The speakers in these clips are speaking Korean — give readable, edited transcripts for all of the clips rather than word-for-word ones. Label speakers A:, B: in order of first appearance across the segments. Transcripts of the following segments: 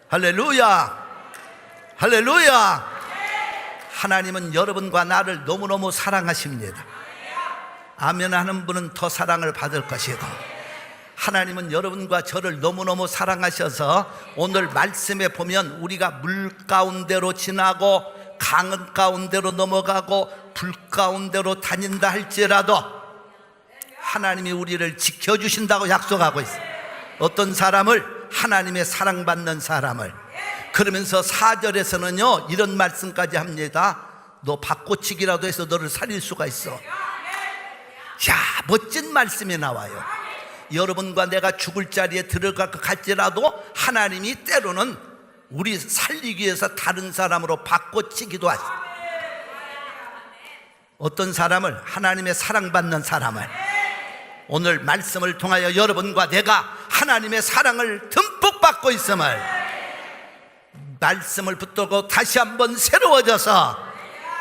A: 할렐루야, 할렐루야. 하나님은 여러분과 나를 너무너무 사랑하십니다. 아멘 하는 분은 더 사랑을 받을 것이고, 하나님은 여러분과 저를 너무너무 사랑하셔서 오늘 말씀에 보면 우리가 물 가운데로 지나고 강은 가운데로 넘어가고 불 가운데로 다닌다 할지라도 하나님이 우리를 지켜주신다고 약속하고 있어요. 어떤 사람을? 하나님의 사랑받는 사람을. 그러면서 4절에서는요 이런 말씀까지 합니다. 너 밭고치기라도 해서 너를 살릴 수가 있어. 자, 멋진 말씀이 나와요. 여러분과 내가 죽을 자리에 들어갈지라도 하나님이 때로는 우리 살리기 위해서 다른 사람으로 바꿔치기도 하시고, 어떤 사람을? 하나님의 사랑받는 사람을. 오늘 말씀을 통하여 여러분과 내가 하나님의 사랑을 듬뿍 받고 있음을, 말씀을 붙들고 다시 한번 새로워져서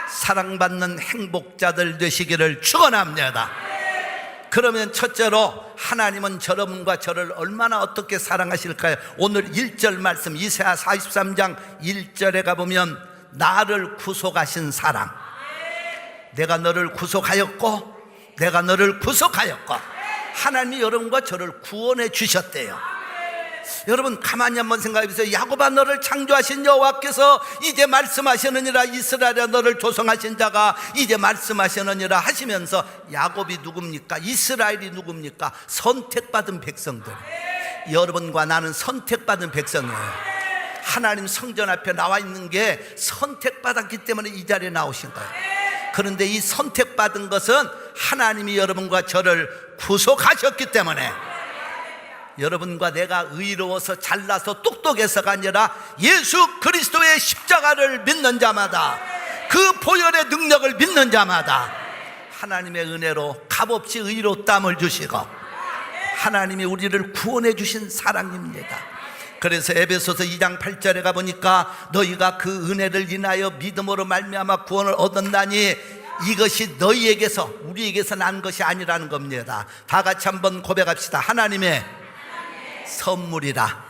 A: 사랑받는 행복자들 되시기를 축원합니다. 그러면 첫째로 하나님은 여러분과 저를 얼마나 어떻게 사랑하실까요? 오늘 1절 말씀 이사야 43장 1절에 가보면 나를 구속하신 사랑, 내가 너를 구속하였고 내가 너를 구속하였고, 하나님이 여러분과 저를 구원해 주셨대요. 여러분 가만히 한번 생각해 보세요. 야곱아, 너를 창조하신 여호와께서 이제 말씀하시느니라, 이스라엘아 너를 조성하신 자가 이제 말씀하시느니라 하시면서, 야곱이 누굽니까? 이스라엘이 누굽니까? 선택받은 백성들. 여러분과 나는 선택받은 백성이에요. 하나님 성전 앞에 나와 있는 게 선택받았기 때문에 이 자리에 나오신 거예요. 그런데 이 선택받은 것은 하나님이 여러분과 저를 구속하셨기 때문에, 여러분과 내가 의로워서 잘나서 똑똑해서가 아니라 예수 그리스도의 십자가를 믿는 자마다, 그 보혈의 능력을 믿는 자마다 하나님의 은혜로 값없이 의롭다함을 주시고 하나님이 우리를 구원해 주신 사랑입니다. 그래서 에베소서 2장 8절에 가보니까 너희가 그 은혜를 인하여 믿음으로 말미암아 구원을 얻었나니 이것이 너희에게서, 우리에게서 난 것이 아니라는 겁니다. 다 같이 한번 고백합시다. 하나님의 선물이라.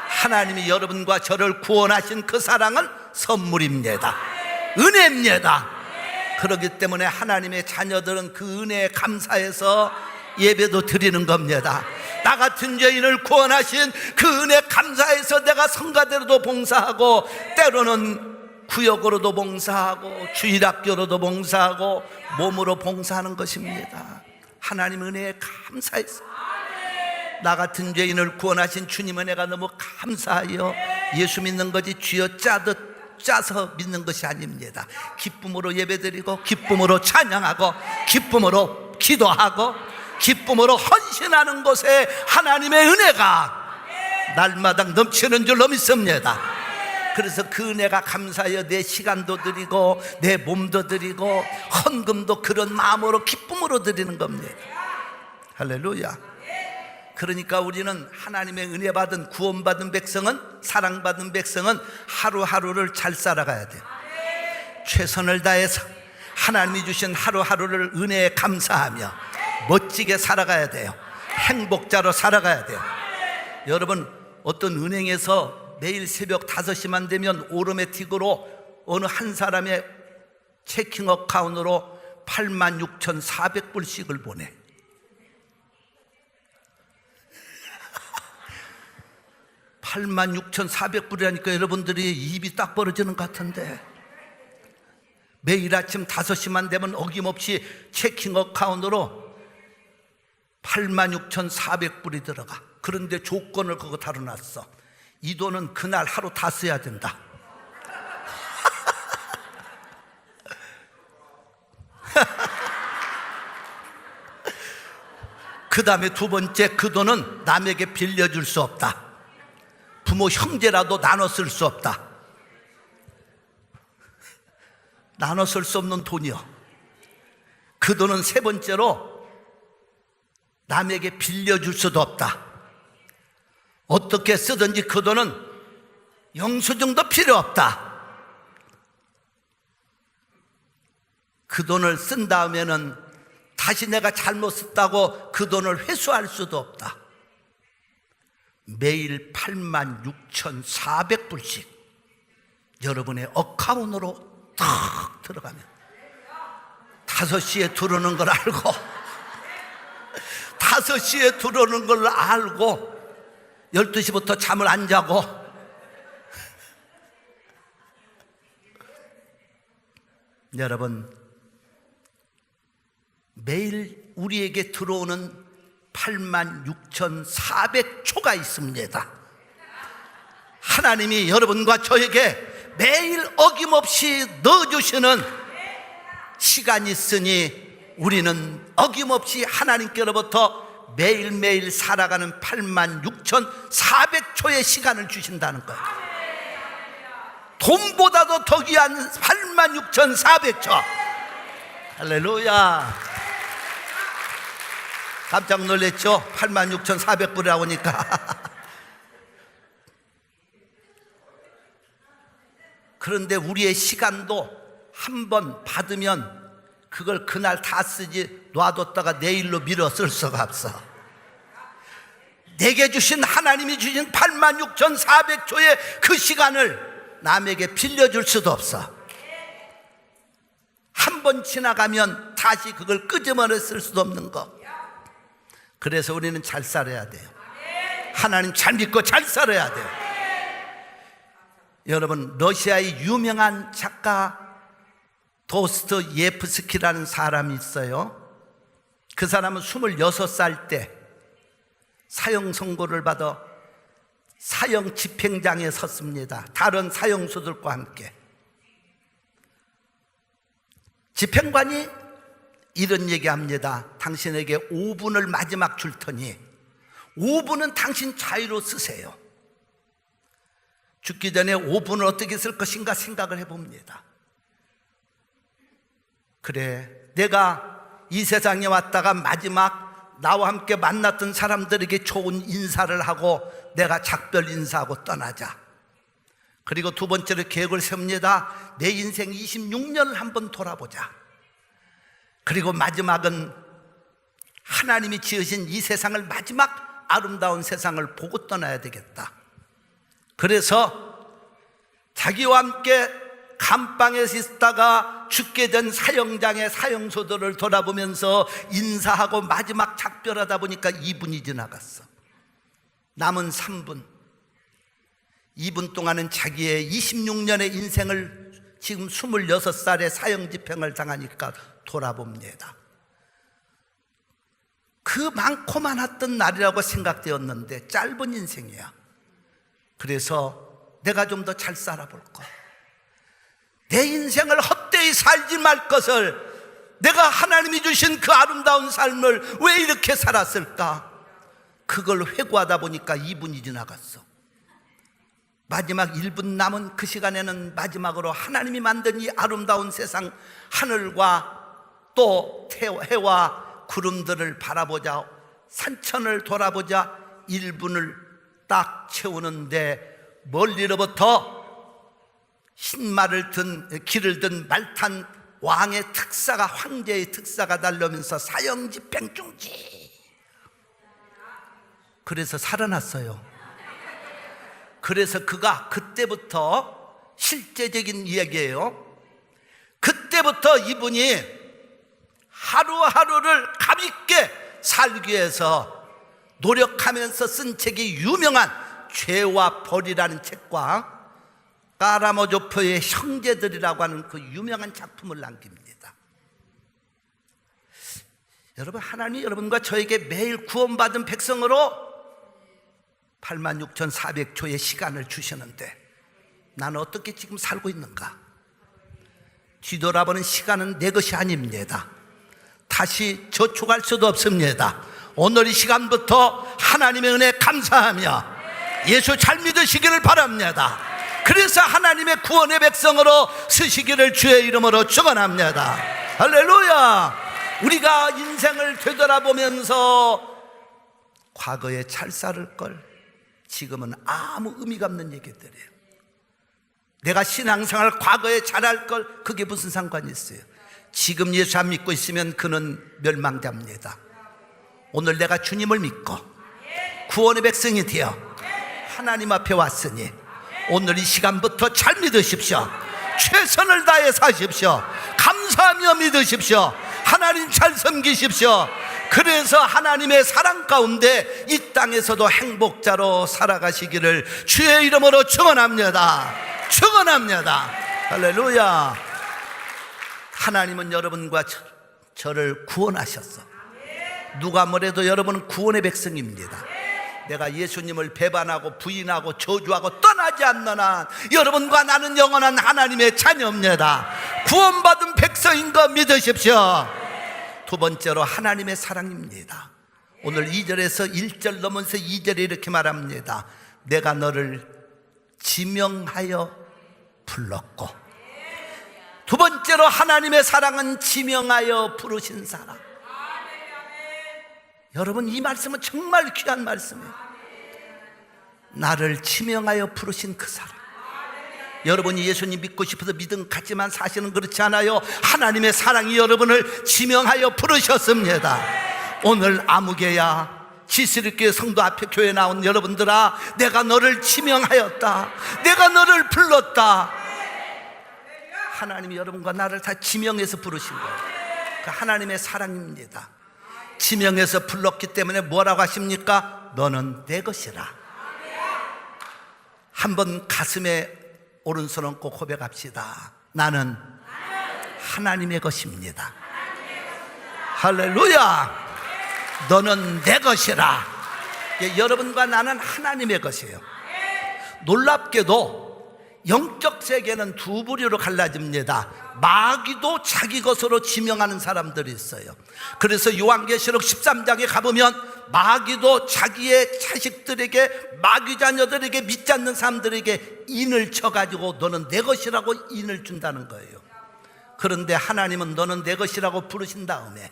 A: 하나님이 여러분과 저를 구원하신 그 사랑은 선물입니다. 은혜입니다. 그렇기 때문에 하나님의 자녀들은 그 은혜에 감사해서 예배도 드리는 겁니다. 나 같은 죄인을 구원하신 그 은혜 감사해서 내가 성가대로도 봉사하고, 때로는 구역으로도 봉사하고, 주일학교로도 봉사하고, 몸으로 봉사하는 것입니다. 하나님 은혜에 감사해서 나 같은 죄인을 구원하신 주님 은혜가 너무 감사하여 예수 믿는 것이 쥐어 짜서 믿는 것이 아닙니다. 기쁨으로 예배드리고, 기쁨으로 찬양하고, 기쁨으로 기도하고, 기쁨으로 헌신하는 곳에 하나님의 은혜가 날마다 넘치는 줄로 믿습니다. 그래서 그 은혜가 감사하여 내 시간도 드리고 내 몸도 드리고 헌금도 그런 마음으로 기쁨으로 드리는 겁니다. 할렐루야. 그러니까 우리는 하나님의 은혜 받은, 구원받은 백성은, 사랑받은 백성은 하루하루를 잘 살아가야 돼요. 최선을 다해서 하나님이 주신 하루하루를 은혜에 감사하며 멋지게 살아가야 돼요. 행복자로 살아가야 돼요. 여러분, 어떤 은행에서 매일 새벽 5시만 되면 오토매틱으로 어느 한 사람의 체킹 어카운트로 86,400불씩을 보내. $86,400이라니까 여러분들이 입이 딱 벌어지는 것 같은데, 매일 아침 5시만 되면 어김없이 체킹 어카운트로 86,400불이 들어가. 그런데 조건을 그거 다뤄놨어. 이 돈은 그날 하루 다 써야 된다. 그 다음에 두 번째, 그 돈은 남에게 빌려줄 수 없다. 부모 형제라도 나눠 쓸 수 없다. 나눠 쓸 수 없는 돈이요. 그 돈은 세 번째로 남에게 빌려줄 수도 없다. 어떻게 쓰든지 그 돈은 영수증도 필요 없다. 그 돈을 쓴 다음에는 다시 내가 잘못 썼다고 그 돈을 회수할 수도 없다. 매일 86,400불씩 여러분의 어카운트로 탁 들어가면 5시에 들어오는 걸 알고 5시에 들어오는 걸 알고 12시부터 잠을 안 자고 여러분, 매일 우리에게 들어오는 86,400초가 있습니다. 하나님이 여러분과 저에게 매일 어김없이 넣어주시는 시간이 있으니 우리는 어김없이 하나님께로부터 매일매일 살아가는 86,400초의 시간을 주신다는 거예요. 돈보다도 더 귀한 86,400초. 할렐루야. 깜짝 놀랐죠? 86,400불이라고 하니까. 그런데 우리의 시간도 한번 받으면 그걸 그날 다 쓰지 놔뒀다가 내일로 미뤄 쓸 수가 없어. 내게 주신, 하나님이 주신 86,400초의 그 시간을 남에게 빌려줄 수도 없어. 한 번 지나가면 다시 그걸 끄집어내 쓸 수도 없는 거. 그래서 우리는 잘 살아야 돼요. 하나님 잘 믿고 잘 살아야 돼요. 여러분, 러시아의 유명한 작가 도스토예프스키라는 사람이 있어요. 그 사람은 26살 때 사형 선고를 받아 사형 집행장에 섰습니다. 다른 사형수들과 함께. 집행관이 이런 얘기합니다. 당신에게 5분을 마지막 줄 테니 5분은 당신 자유로 쓰세요. 죽기 전에 5분을 어떻게 쓸 것인가 생각을 해봅니다. 그래, 내가 이 세상에 왔다가 마지막 나와 함께 만났던 사람들에게 좋은 인사를 하고 내가 작별 인사하고 떠나자. 그리고 두 번째로 계획을 세웁니다. 내 인생 26년을 한번 돌아보자. 그리고 마지막은 하나님이 지으신 이 세상을, 마지막 아름다운 세상을 보고 떠나야 되겠다. 그래서 자기와 함께 감방에서 있다가 죽게 된 사형장의 사형수들을 돌아보면서 인사하고 마지막 작별하다 보니까 2분이 지나갔어. 남은 3분. 2분 동안은 자기의 26년의 인생을 지금 26살의 사형 집행을 당하니까 돌아봅니다. 그 많고 많았던 날이라고 생각되었는데 짧은 인생이야. 그래서 내가 좀 더 잘 살아볼 거. 내 인생을 헛되이 살지 말 것을, 내가 하나님이 주신 그 아름다운 삶을 왜 이렇게 살았을까? 그걸 회고하다 보니까 2분이 지나갔어. 마지막 1분 남은 그 시간에는 마지막으로 하나님이 만든 이 아름다운 세상, 하늘과 또 해와 구름들을 바라보자, 산천을 돌아보자. 1분을 딱 채우는데 멀리로부터 흰말을 든, 길을 든 말 탄 왕의 특사가, 황제의 특사가 달려오면서 사형 집행 중지. 그래서 살아났어요. 그래서 그가 그때부터, 실제적인 이야기예요, 그때부터 이분이 하루하루를 감있게 살기 위해서 노력하면서 쓴 책이 유명한 죄와 벌이라는 책과 까라모조프의 형제들이라고 하는 그 유명한 작품을 남깁니다. 여러분, 하나님이 여러분과 저에게 매일 구원받은 백성으로 86,400초의 시간을 주시는데 나는 어떻게 지금 살고 있는가? 뒤돌아보는 시간은 내 것이 아닙니다. 다시 저축할 수도 없습니다. 오늘 이 시간부터 하나님의 은혜 감사하며 예수 잘 믿으시기를 바랍니다. 그래서 하나님의 구원의 백성으로 쓰시기를 주의 이름으로 축원합니다. 할렐루야. 우리가 인생을 되돌아보면서 과거에 잘 살을 걸, 지금은 아무 의미가 없는 얘기들이에요. 내가 신앙생활 과거에 잘할 걸, 그게 무슨 상관이 있어요? 지금 예수 안 믿고 있으면 그는 멸망자입니다. 오늘 내가 주님을 믿고 구원의 백성이 되어 하나님 앞에 왔으니 오늘 이 시간부터 잘 믿으십시오. 최선을 다해 사십시오. 감사하며 믿으십시오. 하나님 잘 섬기십시오. 그래서 하나님의 사랑 가운데 이 땅에서도 행복자로 살아가시기를 주의 이름으로 축원합니다. 축원합니다. 할렐루야. 하나님은 여러분과 저를 구원하셨어. 누가 뭐래도 여러분은 구원의 백성입니다. 내가 예수님을 배반하고 부인하고 저주하고 떠나지 않는 한 여러분과 나는 영원한 하나님의 자녀입니다. 구원받은 백성인 거 믿으십시오. 두 번째로 하나님의 사랑입니다. 오늘 2절에서 1절 넘으면서 2절에 이렇게 말합니다. 내가 너를 지명하여 불렀고. 두 번째로 하나님의 사랑은 지명하여 부르신 사랑. 여러분, 이 말씀은 정말 귀한 말씀이에요. 나를 지명하여 부르신 그 사랑. 여러분이 예수님 믿고 싶어서 믿음 갖지만 사실은 그렇지 않아요. 하나님의 사랑이 여러분을 지명하여 부르셨습니다. 오늘 아무개야 지스리교회 성도 앞에 교회 나온 여러분들아, 내가 너를 지명하였다. 내가 너를 불렀다. 하나님이 여러분과 나를 다 지명해서 부르신 거예요. 그 하나님의 사랑입니다. 지명해서 불렀기 때문에 뭐라고 하십니까? 너는 내 것이라. 한번 가슴에 오른손 얹고 고백합시다. 나는 하나님의 것입니다. 할렐루야. 너는 내 것이라. 여러분과 나는 하나님의 것이에요. 놀랍게도 영적 세계는 두 부류로 갈라집니다. 마귀도 자기 것으로 지명하는 사람들이 있어요. 그래서 요한계시록 13장에 가보면 마귀도 자기의 자식들에게, 마귀 자녀들에게, 믿지 않는 사람들에게 인을 쳐가지고 너는 내 것이라고 인을 준다는 거예요. 그런데 하나님은 너는 내 것이라고 부르신 다음에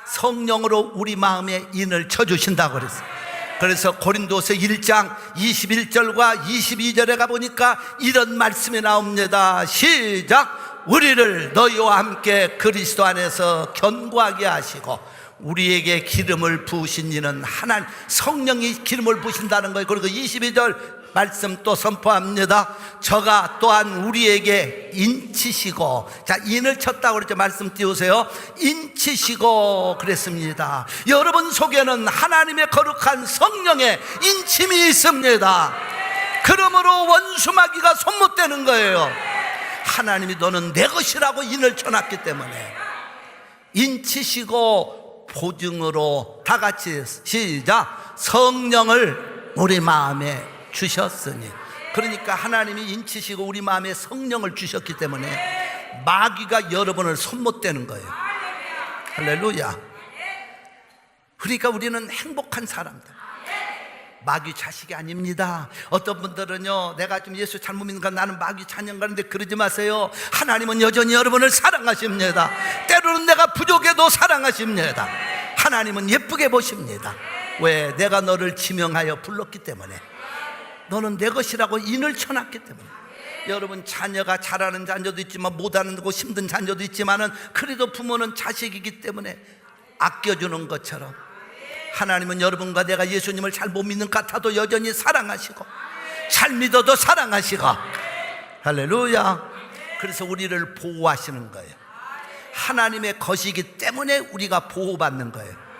A: 성령으로 우리 마음에 인을 쳐주신다고 그랬어요. 그래서 고린도서 1장 21절과 22절에 가보니까 이런 말씀이 나옵니다. 시작. 우리를 너희와 함께 그리스도 안에서 견고하게 하시고 우리에게 기름을 부으신 이는 하나님, 성령이 기름을 부으신다는 거예요. 그리고 22절 말씀 또 선포합니다. 저가 또한 우리에게 인치시고, 자, 인을 쳤다고 그랬죠. 말씀 띄우세요. 인치시고 그랬습니다. 여러분 속에는 하나님의 거룩한 성령의 인침이 있습니다. 그러므로 원수 마귀가 손못대는 거예요. 하나님이 너는 내 것이라고 인을 쳐놨기 때문에. 인치시고 보증으로 다 같이 시작. 성령을 우리 마음에 주셨으니. 그러니까 하나님이 인치시고 우리 마음에 성령을 주셨기 때문에 마귀가 여러분을 손못대는 거예요. 할렐루야. 그러니까 우리는 행복한 사람들, 마귀 자식이 아닙니다. 어떤 분들은요, 내가 좀 예수 잘못 믿는가, 나는 마귀 자녀인가 하는데 그러지 마세요. 하나님은 여전히 여러분을 사랑하십니다. 때로는 내가 부족해도 사랑하십니다. 하나님은 예쁘게 보십니다. 왜? 내가 너를 지명하여 불렀기 때문에. 너는 내 것이라고 인을 쳐놨기 때문에. 여러분, 자녀가 잘하는 자녀도 있지만 못하는 거 힘든 자녀도 있지만은 그래도 부모는 자식이기 때문에 아껴주는 것처럼 하나님은 여러분과 내가 예수님을 잘 못 믿는 것 같아도 여전히 사랑하시고 잘 믿어도 사랑하시고. 할렐루야. 그래서 우리를 보호하시는 거예요. 하나님의 것이기 때문에 우리가 보호받는 거예요.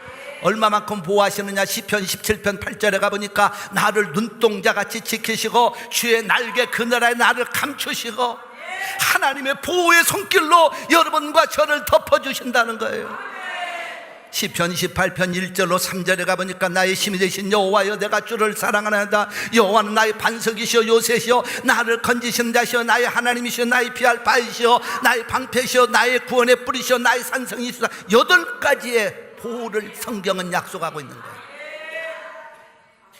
A: 얼마만큼 보호하시느냐. 시편 17편 8절에 가보니까 나를 눈동자같이 지키시고 주의 날개 그늘에 나를 감추시고, 하나님의 보호의 손길로 여러분과 저를 덮어주신다는 거예요. 시편 28편 1절로 3절에 가보니까 나의 힘이 되신 여호와여, 내가 주를 사랑하나이다. 여호와는 나의 반석이시여 요새시여 나를 건지시는 자시여 나의 하나님이시여 나의 피할 바이시여 나의 방패시여 나의 구원의 뿌리시여 나의 산성이시여. 8가지의 보호를 성경은 약속하고 있는 거예요.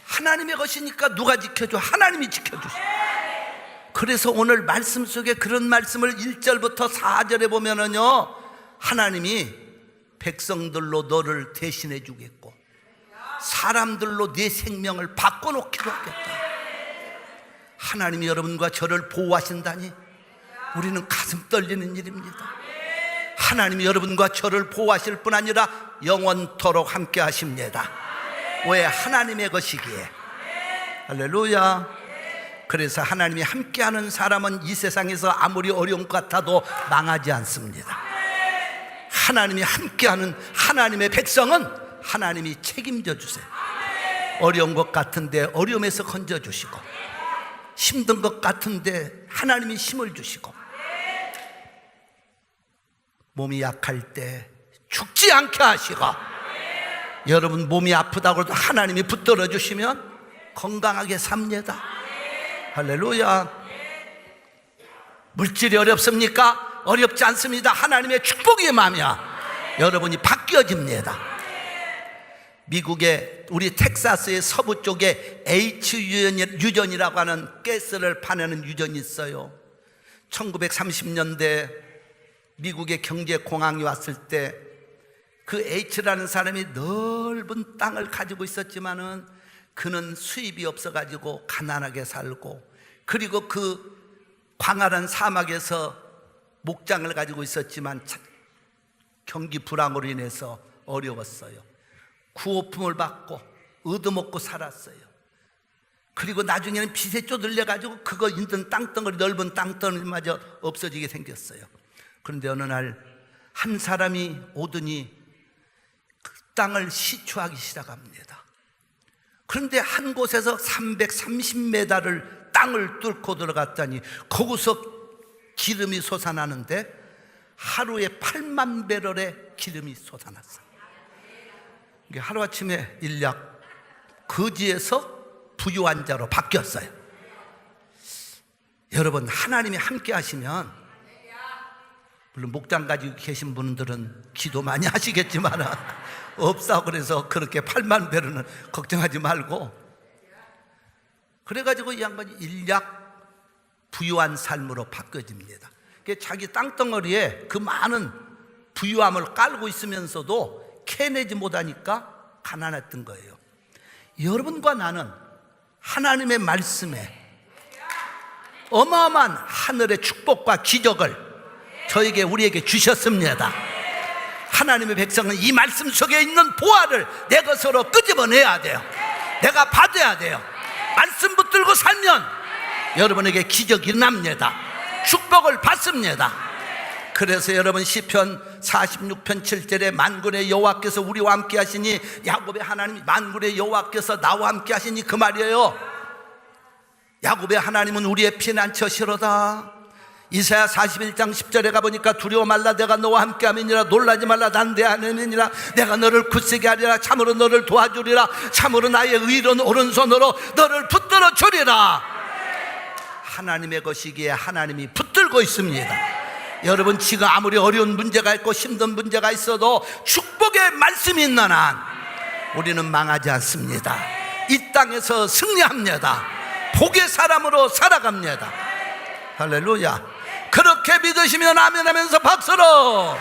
A: 하나님의 것이니까 누가 지켜줘? 하나님이 지켜주시죠. 그래서 오늘 말씀 속에 그런 말씀을 1절부터 4절에 보면은요, 하나님이 백성들로 너를 대신해 주겠고 사람들로 네 생명을 바꿔놓기도 하겠다. 하나님이 여러분과 저를 보호하신다니 우리는 가슴 떨리는 일입니다. 하나님이 여러분과 저를 보호하실 뿐 아니라 영원토록 함께 하십니다. 왜? 하나님의 것이기에. 할렐루야. 그래서 하나님이 함께하는 사람은 이 세상에서 아무리 어려운 것 같아도 망하지 않습니다. 하나님이 함께하는 하나님의 백성은 하나님이 책임져 주세요. 어려운 것 같은데 어려움에서 건져주시고, 힘든 것 같은데 하나님이 힘을 주시고, 몸이 약할 때 죽지 않게 하시고, 여러분 몸이 아프다고 해도 하나님이 붙들어 주시면 건강하게 삽니다. 할렐루야. 물질이 어렵습니까? 어렵지 않습니다. 하나님의 축복이 임하며 여러분이 바뀌어집니다. 미국의 우리 텍사스의 서부 쪽에 H유전이라고 하는 가스를 파내는 유전이 있어요. 1930년대 미국의 경제 공황이 왔을 때 그 H라는 사람이 넓은 땅을 가지고 있었지만은 그는 수입이 없어가지고 가난하게 살고, 그리고 그 광활한 사막에서 목장을 가지고 있었지만 경기 불황으로 인해서 어려웠어요. 구호품을 받고 얻어먹고 살았어요. 그리고 나중에는 빚에 쪼들려가지고 그거 있던 땅덩어리, 넓은 땅덩어리마저 없어지게 생겼어요. 그런데 어느 날 한 사람이 오더니 그 땅을 시추하기 시작합니다. 그런데 한 곳에서 330m를 땅을 뚫고 들어갔더니 거기서 기름이 솟아나는데 하루에 8만 배럴의 기름이 솟아났어요. 하루아침에 일약 거지에서 부유한 자로 바뀌었어요. 여러분, 하나님이 함께 하시면, 물론 목장 가지고 계신 분들은 기도 많이 하시겠지만 없다고 그래서 그렇게 8만 배로는 걱정하지 말고, 그래가지고 이 양반이 일약 부유한 삶으로 바뀌어집니다. 자기 땅덩어리에 그 많은 부유함을 깔고 있으면서도 캐내지 못하니까 가난했던 거예요. 여러분과 나는 하나님의 말씀에 어마어마한 하늘의 축복과 기적을 우리에게 주셨습니다. 하나님의 백성은 이 말씀 속에 있는 보화를 내 것으로 끄집어내야 돼요. 내가 받아야 돼요. 말씀 붙들고 살면 여러분에게 기적이 일어납니다. 축복을 받습니다. 그래서 여러분, 시편 46편 7절에 만군의 여호와께서 우리와 함께 하시니, 야곱의 하나님 만군의 여호와께서 나와 함께 하시니, 그 말이에요. 야곱의 하나님은 우리의 피난처시로다. 이사야 41장 10절에 가보니까 두려워 말라, 내가 너와 함께 함이니라. 놀라지 말라, 난 내 하나님이니라. 내가 너를 굳세게 하리라. 참으로 너를 도와주리라. 참으로 나의 의로운 오른손으로 너를 붙들어 주리라. 하나님의 것이기에 하나님이 붙들고 있습니다. 여러분, 지금 아무리 어려운 문제가 있고 힘든 문제가 있어도 축복의 말씀이 있는 한 우리는 망하지 않습니다. 이 땅에서 승리합니다. 복의 사람으로 살아갑니다. 할렐루야. 그렇게 믿으시면 아멘 하면서 박수로.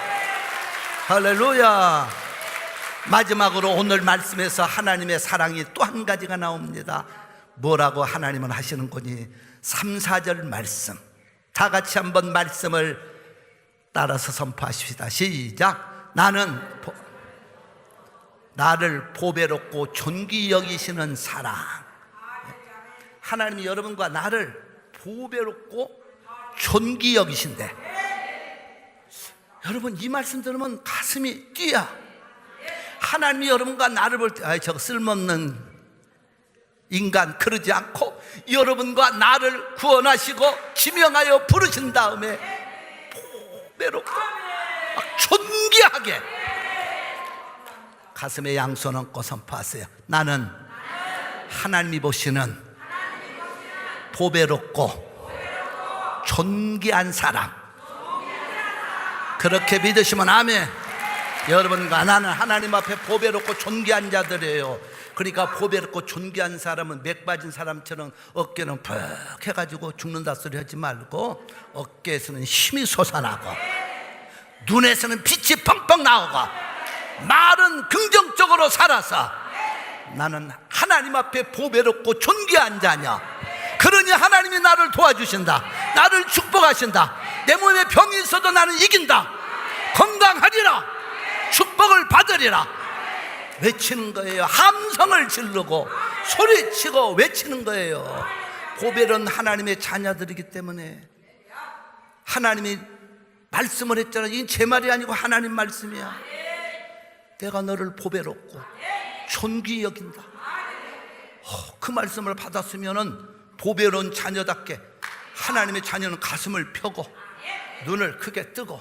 A: 할렐루야. 마지막으로 오늘 말씀에서 하나님의 사랑이 또 한 가지가 나옵니다. 뭐라고 하나님은 하시는 거니? 3, 4절 말씀, 다 같이 한번 말씀을 따라서 선포하십시다. 시작. 나를 보배롭고 존귀 여기시는 사랑. 하나님이 여러분과 나를 보배롭고 존귀 여기신대. 여러분, 이 말씀 들으면 가슴이 뛰어. 하나님이 여러분과 나를 볼 때, 저거 쓸모없는 인간, 그러지 않고 여러분과 나를 구원하시고 지명하여 부르신 다음에 보배롭고 존귀하게 가슴에 양손 얹고 선포하세요. 나는 하나님이 보시는 보배롭고 존귀한 사람. 그렇게 믿으시면 아멘. 여러분과 나는 하나님 앞에 보배롭고 존귀한 자들이에요. 그러니까 보배롭고 존귀한 사람은 맥 빠진 사람처럼 어깨는 퍽 해가지고 죽는다 소리 하지 말고, 어깨에서는 힘이 솟아나고 눈에서는 빛이 펑펑 나오고 말은 긍정적으로 살아서 나는 하나님 앞에 보배롭고 존귀한 자냐. 그러니 하나님이 나를 도와주신다. 나를 축복하신다. 내 몸에 병이 있어도 나는 이긴다. 건강하리라. 축복을 받으리라. 외치는 거예요. 함성을 지르고 소리치고 외치는 거예요. 보배는 하나님의 자녀들이기 때문에. 하나님이 말씀을 했잖아요. 이건 제 말이 아니고 하나님 말씀이야. 내가 너를 보배롭고 존귀히 여긴다. 그 말씀을 받았으면은 보배로운 자녀답게 하나님의 자녀는 가슴을 펴고 눈을 크게 뜨고,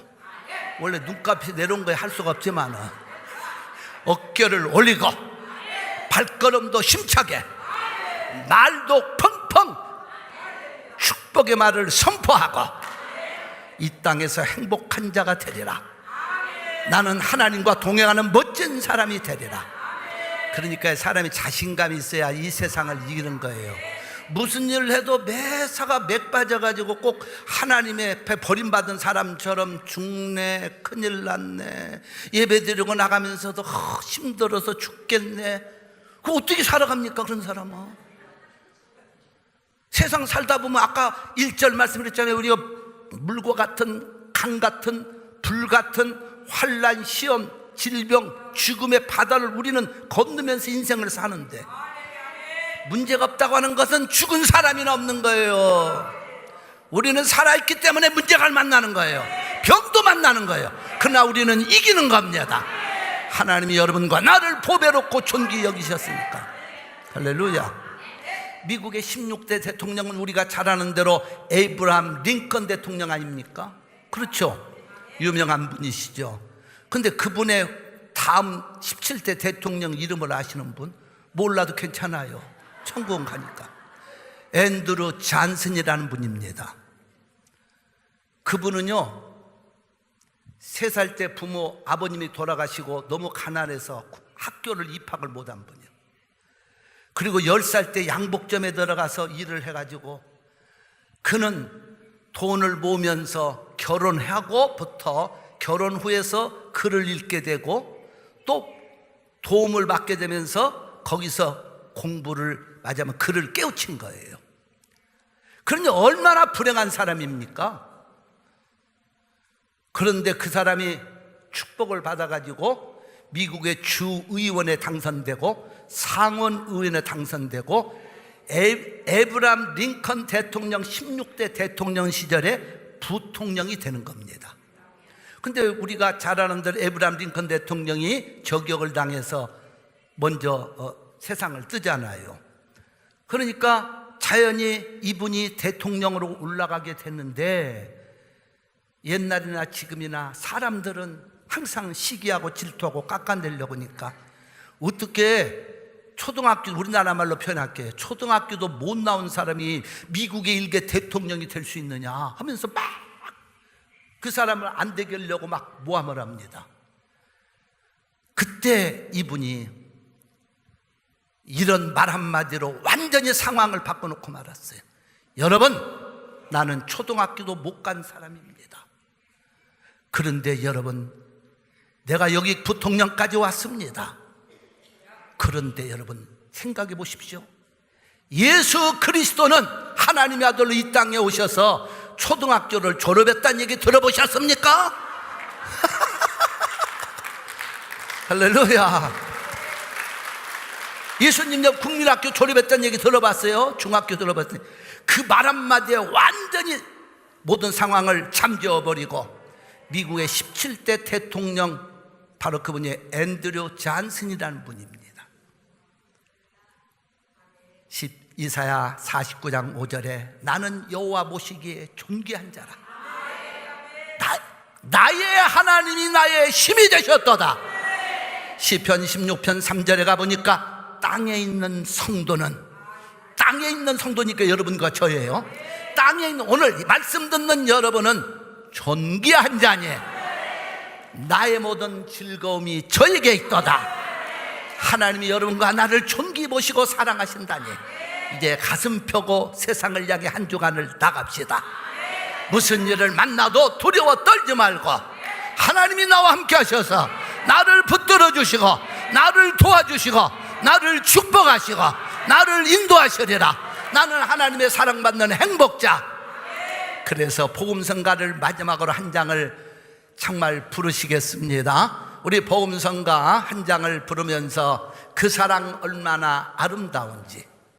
A: 원래 눈값이 내려온 거에 할 수가 없지만 어깨를 올리고 발걸음도 힘차게 말도 펑펑 축복의 말을 선포하고 이 땅에서 행복한 자가 되리라. 나는 하나님과 동행하는 멋진 사람이 되리라. 그러니까 사람이 자신감이 있어야 이 세상을 이기는 거예요. 무슨 일을 해도 매사가 맥 빠져가지고 꼭 하나님의 앞에 버림받은 사람처럼 죽네, 큰일 났네, 예배드리고 나가면서도 힘들어서 죽겠네. 그 어떻게 살아갑니까 그런 사람은? 세상 살다 보면 아까 1절 말씀드렸잖아요. 우리가 물과 같은, 강 같은, 불 같은 환난, 시험, 질병, 죽음의 바다를 우리는 건너면서 인생을 사는데, 문제가 없다고 하는 것은 죽은 사람이나 없는 거예요. 우리는 살아있기 때문에 문제가 만나는 거예요. 병도 만나는 거예요. 그러나 우리는 이기는 겁니다. 하나님이 여러분과 나를 보배롭고 존귀히 여기셨으니까. 할렐루야. 미국의 16대 대통령은 우리가 잘 아는 대로 에이브라함 링컨 대통령 아닙니까? 그렇죠. 유명한 분이시죠. 근데 그분의 다음 17대 대통령 이름을 아시는 분? 몰라도 괜찮아요. 천국은 가니까. 앤드루 잔슨이라는 분입니다. 그분은요, 3살 때 부모 아버님이 돌아가시고 너무 가난해서 학교를 입학을 못한 분이에요. 그리고 10살 때 양복점에 들어가서 일을 해가지고 그는 돈을 모으면서 결혼하고부터 결혼 후에서 글을 읽게 되고 또 도움을 받게 되면서 거기서 공부를 맞으면 글을 깨우친 거예요. 그러니 얼마나 불행한 사람입니까? 그런데 그 사람이 축복을 받아가지고 미국의 주의원에 당선되고 상원의원에 당선되고 에브람 링컨 대통령 16대 대통령 시절에 부통령이 되는 겁니다. 근데 우리가 잘 아는 대로 에브람 링컨 대통령이 저격을 당해서 먼저 세상을 뜨잖아요. 그러니까 자연히 이분이 대통령으로 올라가게 됐는데, 옛날이나 지금이나 사람들은 항상 시기하고 질투하고 깎아내려고 하니까 어떻게 초등학교, 우리나라 말로 표현할게요. 초등학교도 못 나온 사람이 미국의 일개 대통령이 될 수 있느냐 하면서 막 그 사람을 안 되게 하려고 막 모함을 합니다. 그때 이분이 이런 말 한마디로 완전히 상황을 바꿔놓고 말았어요. 여러분, 나는 초등학교도 못 간 사람입니다. 그런데 여러분, 내가 여기 부통령까지 왔습니다. 그런데 여러분 생각해 보십시오. 예수 그리스도는 하나님의 아들로 이 땅에 오셔서 초등학교를 졸업했다는 얘기 들어보셨습니까? 할렐루야. 예수님요 국민학교 졸업했다는 얘기 들어봤어요? 중학교 들어봤더니 그 말 한마디에 완전히 모든 상황을 잠재워버리고 미국의 17대 대통령, 바로 그분이 앤드류 잔슨이라는 분입니다. 이사야 49장 5절에 나는 여호와 모시기에 존귀한 자라. 나의 하나님이 나의 힘이 되셨도다. 시편 16편 3절에 가보니까 땅에 있는 성도니까 여러분과 저예요. 땅에 있는, 오늘 말씀 듣는 여러분은 존귀한 자니 나의 모든 즐거움이 저에게 있도다. 하나님이 여러분과 나를 존귀히 보시고 사랑하신다니 이제 가슴 펴고 세상을 향해 한 주간을 나갑시다. 무슨 일을 만나도 두려워 떨지 말고 하나님이 나와 함께 하셔서 나를 붙들어 주시고 나를 도와주시고 나를 축복하시고 나를 인도하시리라. 나는 하나님의 사랑받는 행복자. 그래서 복음성가를 마지막으로 한 장을 정말 부르시겠습니다. 우리 복음성가 한 장을 부르면서 그 사랑 얼마나 아름다운지